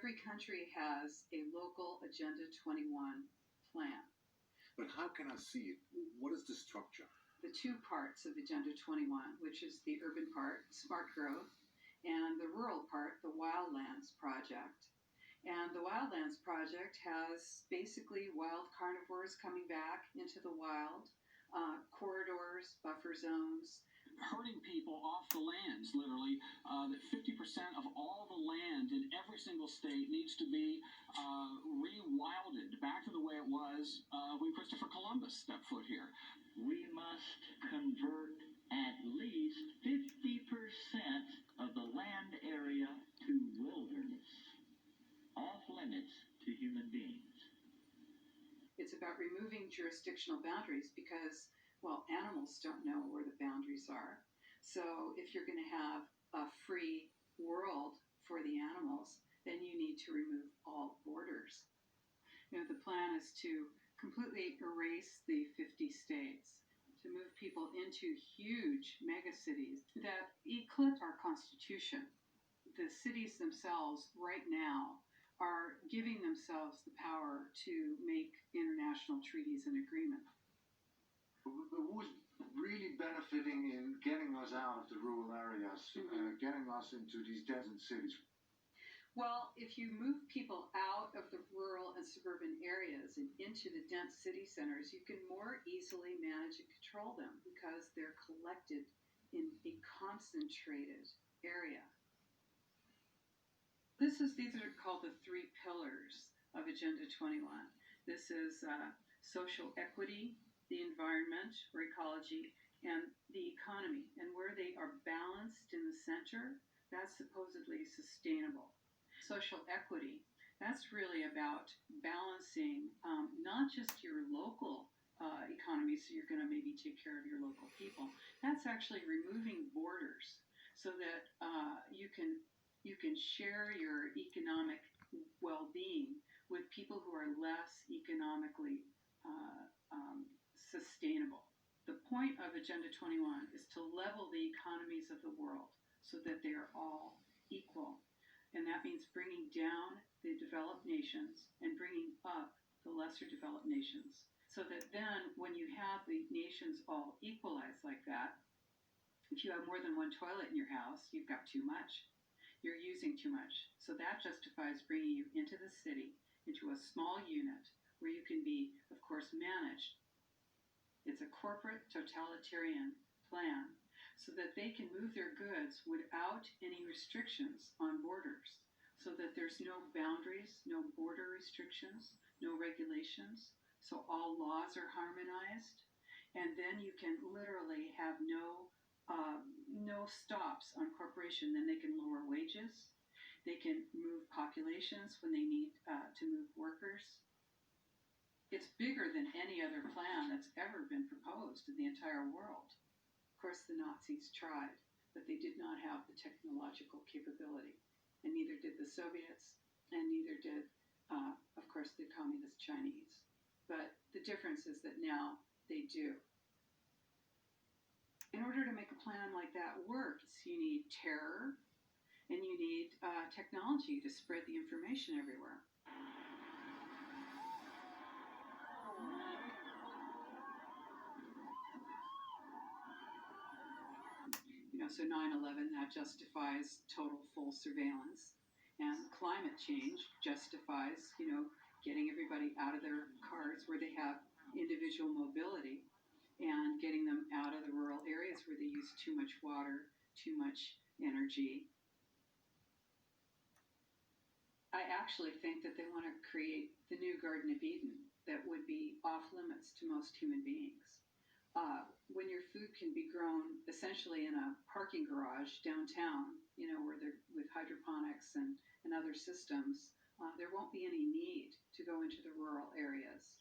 every country has a local Agenda 21 plan. But how can I see it? What is the structure? The two parts of Agenda 21, which is the urban part, smart growth, and the rural part, the Wildlands Project. And the Wildlands Project has basically wild carnivores coming back into the wild, corridors, buffer zones. Herding people off the lands, literally. That 50% of all the land in every single state needs to be rewilded back to the way it was when Christopher Columbus stepped foot here. We must convert at least 50% of the land area to wilderness, off limits to human beings. It's about removing jurisdictional boundaries because, well, animals don't know where the boundaries are. So if you're going to have a free world for the animals, then you need to remove all borders. The plan is to completely erase the 50 states, to move people into huge megacities that eclipse our Constitution. The cities themselves right now are giving themselves the power to make international treaties and agreements. But who's really benefiting in getting us out of the rural areas, getting us into these desert cities? Well, if you move people out of the rural and suburban areas and into the dense city centers, you can more easily manage and control them because they're collected in a concentrated area. These are called the three pillars of Agenda 21. This is social equity, the environment or ecology, and the economy. And where they are balanced in the center, that's supposedly sustainable. Social equity, that's really about balancing not just your local economy, so you're going to maybe take care of your local people. That's actually removing borders so that you can share your economic well-being with people who are less economically sustainable. The point of Agenda 21 is to level the economies of the world so that they are all equal. And that means bringing down the developed nations and bringing up the lesser developed nations. So that then when you have the nations all equalized like that, if you have more than one toilet in your house, you've got too much. You're using too much. So that justifies bringing you into the city, into a small unit where you can be, of course, managed. It's a corporate totalitarian plan so that they can move their goods without any restrictions on borders, so that there's no boundaries, no border restrictions, no regulations, so all laws are harmonized, and then you can literally have no stops on corporation. Then they can lower wages, they can move populations when they need to move workers. It's bigger than any other plan that's ever been proposed in the entire world. Of course, the Nazis tried, but they did not have the technological capability, and neither did the Soviets, and neither did, of course, the communist Chinese. But the difference is that now they do. In order to make a plan like that work, you need terror, and you need technology to spread the information everywhere. So 9/11, that justifies total full surveillance. And climate change justifies, getting everybody out of their cars where they have individual mobility and getting them out of the rural areas where they use too much water, too much energy. I actually think that they want to create the new Garden of Eden that would be off limits to most human beings. When your food can be grown essentially in a parking garage downtown, where they're with hydroponics and other systems, there won't be any need to go into the rural areas.